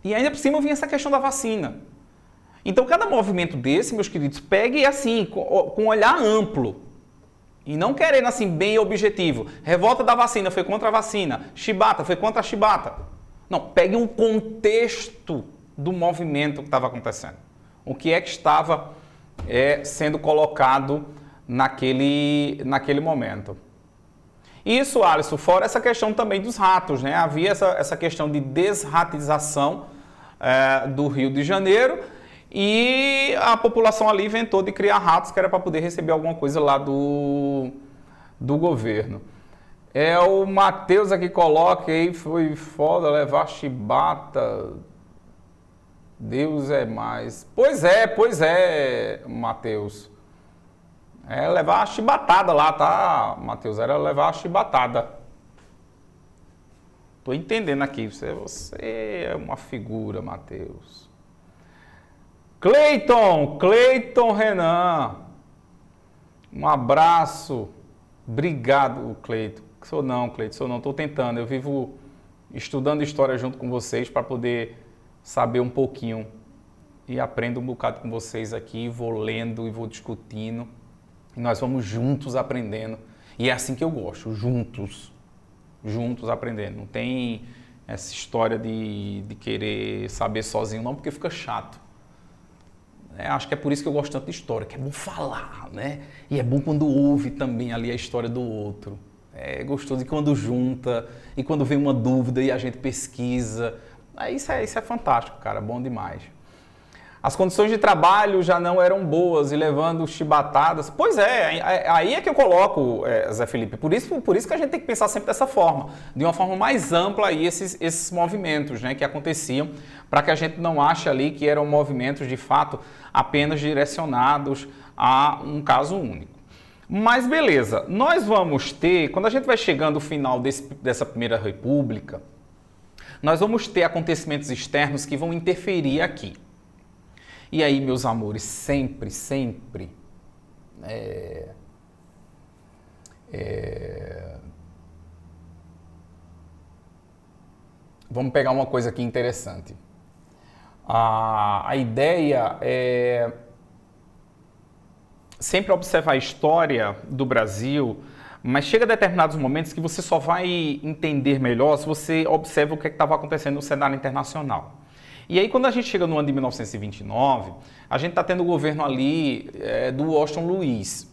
E ainda por cima vinha essa questão da vacina. Então, cada movimento desse, meus queridos, pegue assim, com um olhar amplo. E não querendo assim, bem objetivo. Revolta da vacina foi contra a vacina. Chibata foi contra a chibata. Não, pegue um contexto do movimento que estava acontecendo. O que é que estava sendo colocado naquele momento. Isso, Alisson, fora essa questão também dos ratos, né? Havia essa questão de desratização do Rio de Janeiro e a população ali inventou de criar ratos que era para poder receber alguma coisa lá do governo. O Matheus aqui coloca aí, foi foda levar chibata, Deus é mais. Pois é, Matheus. Levar a chibatada lá, tá, Matheus? Era levar a chibatada. Tô entendendo aqui. Você é uma figura, Matheus. Cleiton Renan. Um abraço. Obrigado, Cleiton. Sou não. Tô tentando. Eu vivo estudando história junto com vocês para poder saber um pouquinho. E aprendo um bocado com vocês aqui. Vou lendo e vou discutindo. E nós vamos juntos aprendendo. E é assim que eu gosto, juntos aprendendo. Não tem essa história de querer saber sozinho, não, porque fica chato. Acho que é por isso que eu gosto tanto de história, que é bom falar, né? E é bom quando ouve também ali a história do outro. É gostoso e quando junta, e quando vem uma dúvida e a gente pesquisa. Isso é fantástico, cara, bom demais. As condições de trabalho já não eram boas e levando chibatadas. Pois aí é que eu coloco, Zé Felipe. Por isso que a gente tem que pensar sempre dessa forma, de uma forma mais ampla aí esses movimentos, né, que aconteciam, para que a gente não ache ali que eram movimentos de fato apenas direcionados a um caso único. Mas beleza, nós vamos ter, quando a gente vai chegando ao final dessa Primeira República, nós vamos ter acontecimentos externos que vão interferir aqui. E aí, meus amores, sempre, vamos pegar uma coisa aqui interessante. A ideia é sempre observar a história do Brasil, mas chega a determinados momentos que você só vai entender melhor se você observa o que estava acontecendo no cenário internacional. E aí, quando a gente chega no ano de 1929, a gente está tendo o governo ali do Washington Luiz.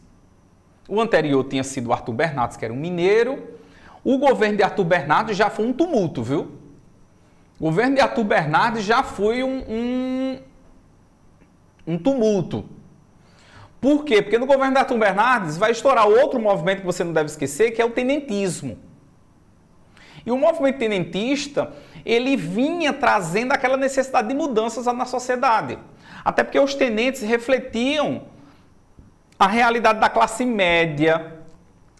O anterior tinha sido o Arthur Bernardes, que era um mineiro. O governo de Arthur Bernardes já foi um tumulto, viu? O governo de Arthur Bernardes já foi um tumulto. Por quê? Porque no governo de Arthur Bernardes vai estourar outro movimento que você não deve esquecer, que é o tenentismo. E o movimento tenentista, ele vinha trazendo aquela necessidade de mudanças na sociedade. Até porque os tenentes refletiam a realidade da classe média,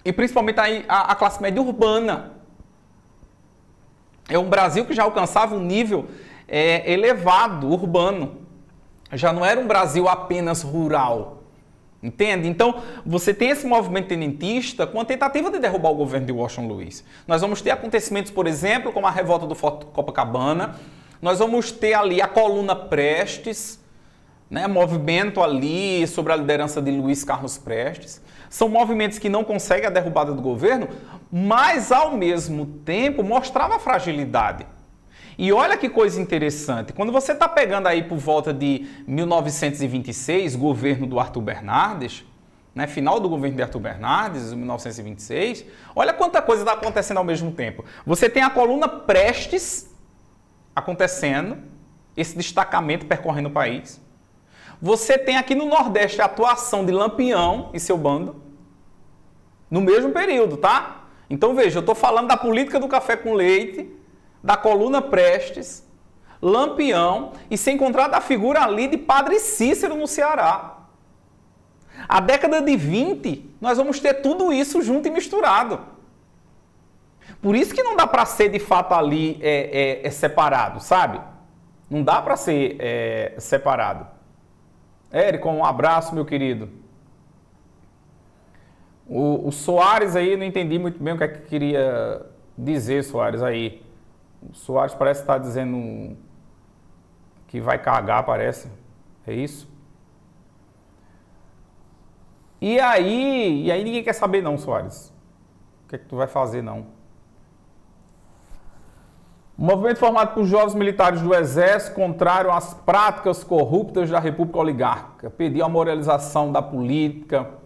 e principalmente a classe média urbana. É um Brasil que já alcançava um nível elevado, urbano. Já não era um Brasil apenas rural. Entende? Então, você tem esse movimento tenentista com a tentativa de derrubar o governo de Washington Luiz. Nós vamos ter acontecimentos, por exemplo, como a revolta do Forte Copacabana. Nós vamos ter ali a Coluna Prestes, né? Movimento ali sobre a liderança de Luiz Carlos Prestes. São movimentos que não conseguem a derrubada do governo, mas, ao mesmo tempo, mostrava a fragilidade. E olha que coisa interessante, quando você está pegando aí por volta de 1926, governo do Arthur Bernardes, né, final do governo de Arthur Bernardes, 1926, olha quanta coisa está acontecendo ao mesmo tempo. Você tem a Coluna Prestes acontecendo, esse destacamento percorrendo o país. Você tem aqui no Nordeste a atuação de Lampião e seu bando, no mesmo período, tá? Então veja, eu estou falando da política do café com leite, da coluna Prestes, Lampião e sem encontrar da figura ali de Padre Cícero no Ceará. A década de 20, nós vamos ter tudo isso junto e misturado. Por isso que não dá para ser de fato ali separado, sabe? Não dá para ser separado. Érico, um abraço, meu querido. O Soares aí, não entendi muito bem o que é que queria dizer, Soares, aí. O Soares parece estar dizendo que vai cagar, parece. É isso? E aí ninguém quer saber não, Soares. O que é que tu vai fazer, não? O movimento formado por jovens militares do Exército, contrário às práticas corruptas da República Oligárquica, pediu a moralização da política,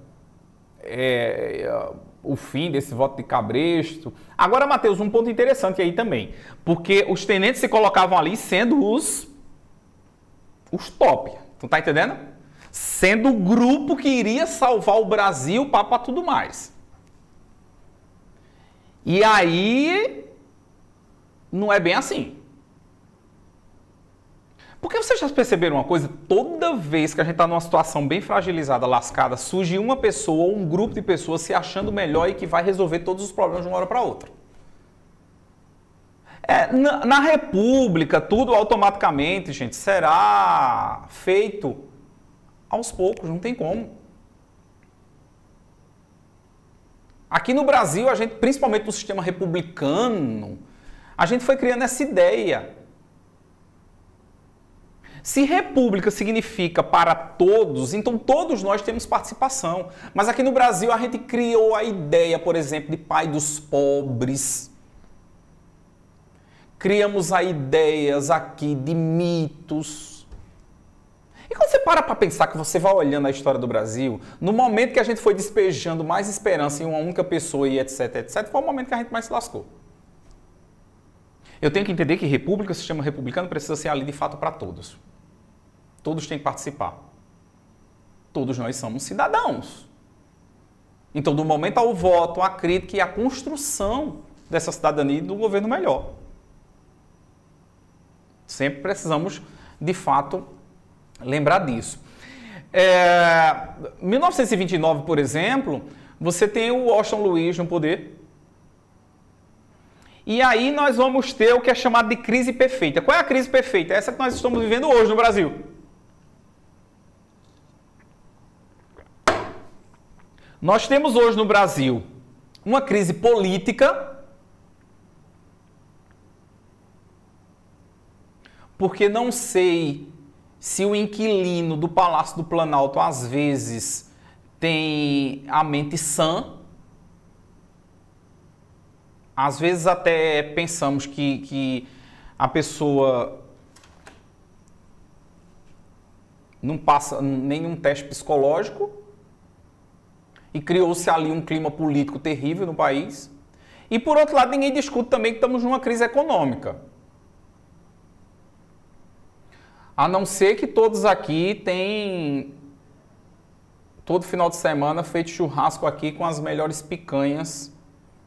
o fim desse voto de cabresto. Agora, Matheus, um ponto interessante aí também, porque os tenentes se colocavam ali sendo os top, tu tá entendendo? Sendo o grupo que iria salvar o Brasil para tudo mais. E aí, não é bem assim. Porque vocês já perceberam uma coisa? Toda vez que a gente está numa situação bem fragilizada, lascada, surge uma pessoa ou um grupo de pessoas se achando melhor e que vai resolver todos os problemas de uma hora para outra. Na República, tudo automaticamente, gente, será feito aos poucos, não tem como. Aqui no Brasil, a gente, principalmente no sistema republicano, a gente foi criando essa ideia. Se república significa para todos, então todos nós temos participação. Mas aqui no Brasil a gente criou a ideia, por exemplo, de pai dos pobres. Criamos a ideias aqui de mitos. E quando você para pensar que você vai olhando a história do Brasil, no momento que a gente foi despejando mais esperança em uma única pessoa e etc, etc, foi o momento que a gente mais se lascou. Eu tenho que entender que república, o sistema republicano precisa ser ali de fato para todos. Todos têm que participar. Todos nós somos cidadãos. Então, do momento ao voto, a crítica e a construção dessa cidadania e do governo melhor. Sempre precisamos, de fato, lembrar disso. 1929, por exemplo, você tem o Washington Luiz no poder. E aí nós vamos ter o que é chamado de crise perfeita. Qual é a crise perfeita? Essa que nós estamos vivendo hoje no Brasil. Nós temos hoje no Brasil uma crise política, porque não sei se o inquilino do Palácio do Planalto às vezes tem a mente sã. Às vezes até pensamos que a pessoa não passa nenhum teste psicológico e criou-se ali um clima político terrível no país. E por outro lado, ninguém discute também que estamos numa crise econômica. A não ser que todos aqui têm, todo final de semana, feito churrasco aqui com as melhores picanhas,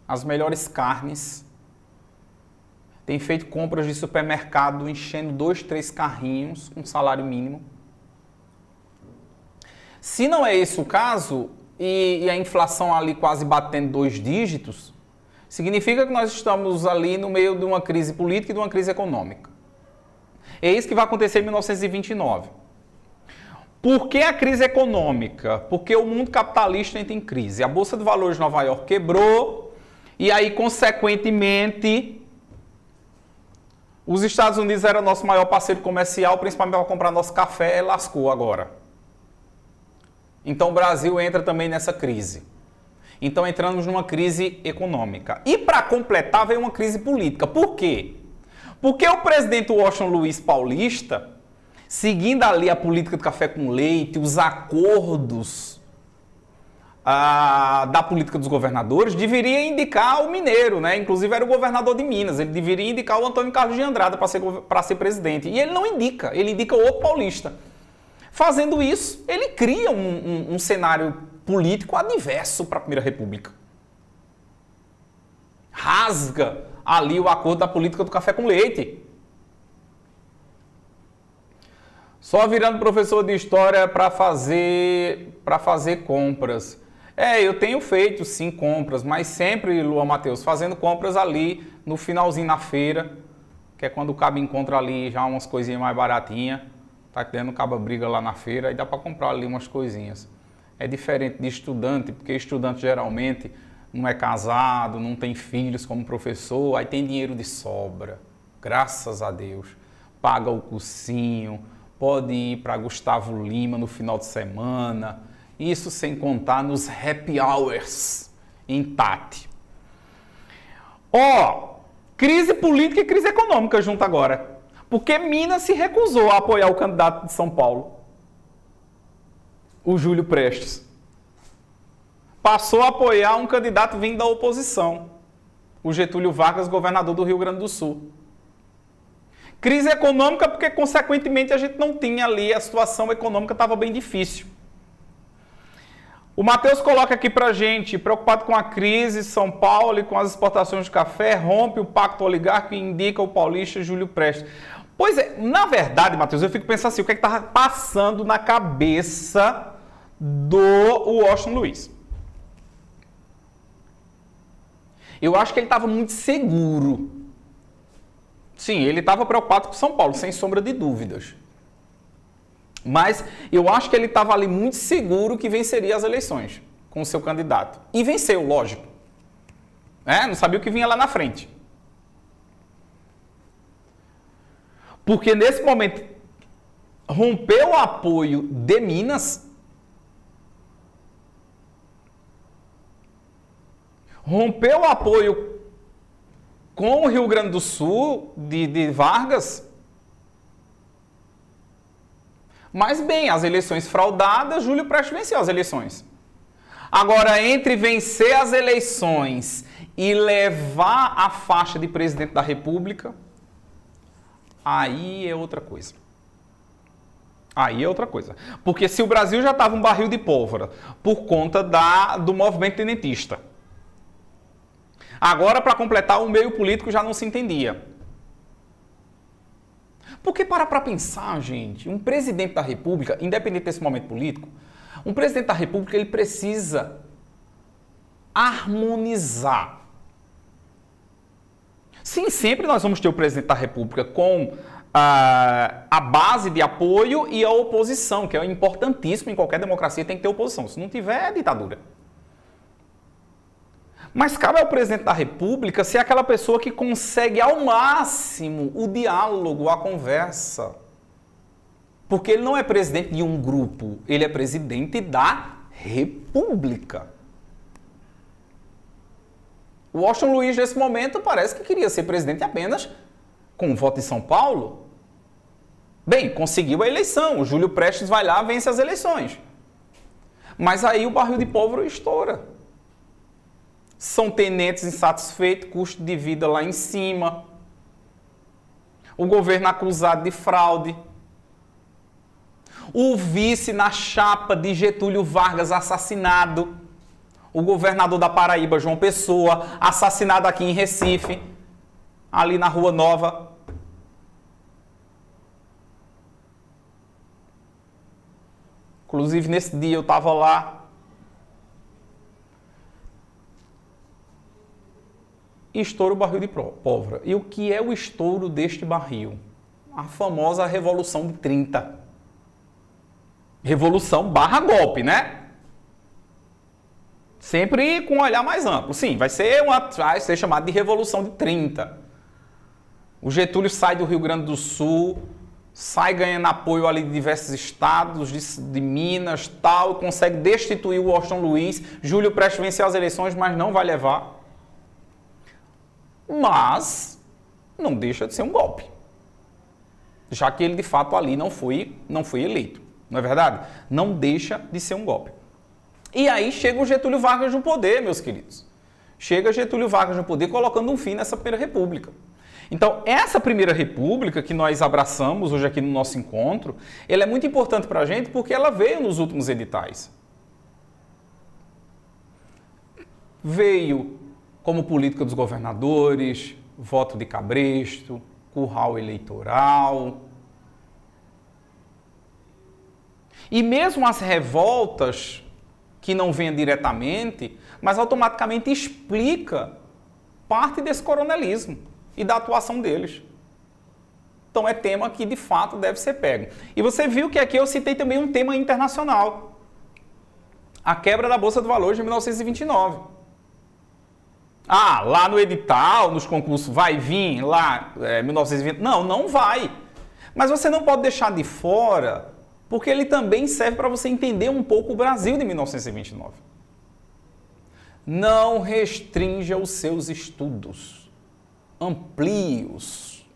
as melhores carnes. Tem feito compras de supermercado, enchendo 2, 3 carrinhos com salário mínimo. Se não é esse o caso, e a inflação ali quase batendo 2 dígitos, significa que nós estamos ali no meio de uma crise política e de uma crise econômica. É isso que vai acontecer em 1929. Por que a crise econômica? Porque o mundo capitalista entra em crise. A Bolsa de Valores de Nova York quebrou e aí, consequentemente, os Estados Unidos era nosso maior parceiro comercial, principalmente para comprar nosso café, lascou agora. Então o Brasil entra também nessa crise. Então entramos numa crise econômica. E para completar veio uma crise política. Por quê? Porque o presidente Washington Luiz Paulista, seguindo ali a política do café com leite, os acordos da política dos governadores, deveria indicar o mineiro, né? Inclusive era o governador de Minas, ele deveria indicar o Antônio Carlos de Andrada para ser presidente. E ele não indica, ele indica o outro paulista. Fazendo isso, ele cria um cenário político adverso para a Primeira República. rasga ali o acordo da política do café com leite. Só virando professor de história para fazer compras. Eu tenho feito sim compras, mas sempre, Luan Matheus, fazendo compras ali no finalzinho na feira, que é quando o cabo encontra ali já umas coisinhas mais baratinhas, tá tendo cabo briga lá na feira e dá para comprar ali umas coisinhas. É diferente de estudante, porque estudante geralmente não é casado, não tem filhos como professor, aí tem dinheiro de sobra, graças a Deus. Paga o cursinho, pode ir para Gustavo Lima no final de semana, isso sem contar nos happy hours em Tati. Crise política e crise econômica junto agora, porque Minas se recusou a apoiar o candidato de São Paulo, o Júlio Prestes. Passou a apoiar um candidato vindo da oposição, o Getúlio Vargas, governador do Rio Grande do Sul. Crise econômica porque, consequentemente, a gente não tinha ali, a situação econômica estava bem difícil. O Matheus coloca aqui pra gente, preocupado com a crise, São Paulo e com as exportações de café, rompe o pacto oligárquico e indica o paulista Júlio Prestes. Pois é, na verdade, Matheus, eu fico pensando assim, o que é que estava passando na cabeça do Washington Luiz? Eu acho que ele estava muito seguro. Sim, ele estava preocupado com São Paulo, sem sombra de dúvidas. Mas eu acho que ele estava ali muito seguro que venceria as eleições com o seu candidato. E venceu, lógico. Não sabia o que vinha lá na frente. Porque nesse momento rompeu o apoio de Minas, rompeu o apoio com o Rio Grande do Sul de Vargas. Mas bem, as eleições fraudadas, Júlio Prestes venceu as eleições. Agora, entre vencer as eleições e levar a faixa de presidente da República, aí é outra coisa. Aí é outra coisa. Porque se o Brasil já estava um barril de pólvora por conta do movimento tenentista, agora, para completar, o meio político já não se entendia. Porque para pensar, gente, um presidente da República, independente desse momento político, um presidente da República ele precisa harmonizar. Sim, sempre nós vamos ter o presidente da República com a base de apoio e a oposição, que é importantíssimo em qualquer democracia, tem que ter oposição. Se não tiver, é ditadura. Mas cabe ao presidente da República ser aquela pessoa que consegue ao máximo o diálogo, a conversa. Porque ele não é presidente de um grupo, ele é presidente da República. O Washington Luiz, nesse momento, parece que queria ser presidente apenas com o voto em São Paulo. Bem, conseguiu a eleição, o Júlio Prestes vai lá e vence as eleições. Mas aí o barril de pólvora estoura. São tenentes insatisfeitos, custo de vida lá em cima. O governo acusado de fraude. O vice na chapa de Getúlio Vargas assassinado. O governador da Paraíba, João Pessoa, assassinado aqui em Recife, ali na Rua Nova. Inclusive, nesse dia eu estava lá. Estoura o barril de pólvora. E o que é o estouro deste barril? A famosa Revolução de 30. Revolução barra golpe, né? Sempre com um olhar mais amplo. Sim, vai ser chamado de Revolução de 30. O Getúlio sai do Rio Grande do Sul, sai ganhando apoio ali de diversos estados, de Minas, tal, consegue destituir o Washington Luiz. Júlio Prestes venceu as eleições, mas não vai levar. Mas não deixa de ser um golpe, já que ele de fato ali não foi eleito, não é verdade? Não deixa de ser um golpe. E aí chega o Getúlio Vargas no poder, meus queridos. Chega Getúlio Vargas no poder colocando um fim nessa Primeira República. Então, essa Primeira República que nós abraçamos hoje aqui no nosso encontro, ela é muito importante para a gente porque ela veio nos últimos editais. Veio como política dos governadores, voto de cabresto, curral eleitoral. E mesmo as revoltas que não venham diretamente, mas automaticamente explica parte desse coronelismo e da atuação deles. Então é tema que de fato deve ser pego. E você viu que aqui eu citei também um tema internacional. A quebra da Bolsa de Valores de 1929. Ah, lá no edital, nos concursos, vai vir lá 1920. Não, não vai. Mas você não pode deixar de fora, porque ele também serve para você entender um pouco o Brasil de 1929. Não restrinja os seus estudos. Amplie-os.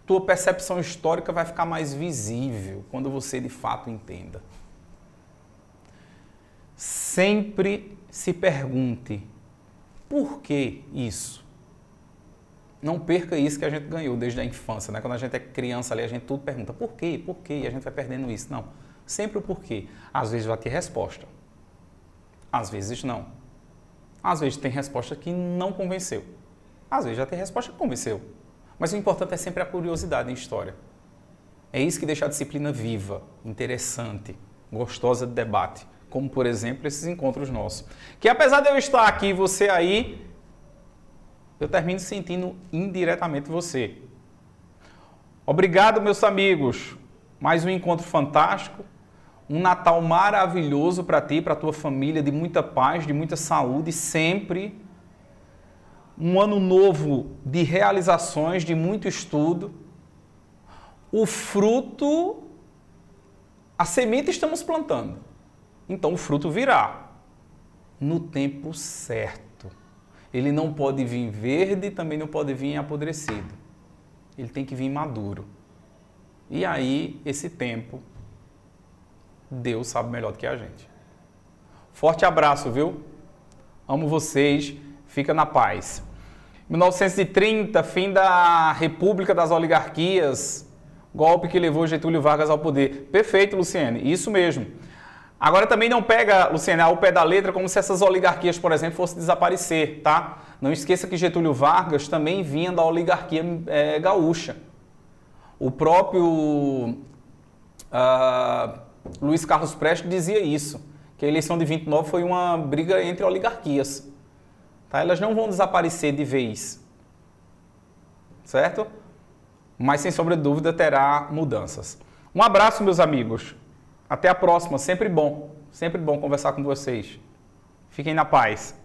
Tua percepção histórica vai ficar mais visível quando você de fato entenda. Sempre se pergunte, por que isso? Não perca isso que a gente ganhou desde a infância, né? Quando a gente é criança ali, a gente tudo pergunta, por quê? Por quê? E a gente vai perdendo isso. Não, sempre o porquê. Às vezes vai ter resposta. Às vezes não. Às vezes tem resposta que não convenceu. Às vezes já tem resposta que convenceu. Mas o importante é sempre a curiosidade em história. É isso que deixa a disciplina viva, interessante, gostosa de debate. Como, por exemplo, esses encontros nossos. Que apesar de eu estar aqui e você aí, eu termino sentindo indiretamente você. Obrigado, meus amigos. Mais um encontro fantástico. Um Natal maravilhoso para ti, para a tua família, de muita paz, de muita saúde, sempre. Um ano novo de realizações, de muito estudo. O fruto, a semente estamos plantando. Então o fruto virá no tempo certo. Ele não pode vir verde, também não pode vir apodrecido. Ele tem que vir maduro. E aí, esse tempo, Deus sabe melhor do que a gente. Forte abraço, viu? Amo vocês. Fica na paz. 1930, fim da República das Oligarquias, golpe que levou Getúlio Vargas ao poder. Perfeito, Luciene, isso mesmo. Agora também não pega, Luciene, ao pé da letra como se essas oligarquias, por exemplo, fossem desaparecer, tá? Não esqueça que Getúlio Vargas também vinha da oligarquia gaúcha. O próprio Luiz Carlos Prestes dizia isso, que a eleição de 29 foi uma briga entre oligarquias. Tá? Elas não vão desaparecer de vez, certo? Mas, sem sombra de dúvida, terá mudanças. Um abraço, meus amigos. Até a próxima. Sempre bom conversar com vocês. Fiquem na paz.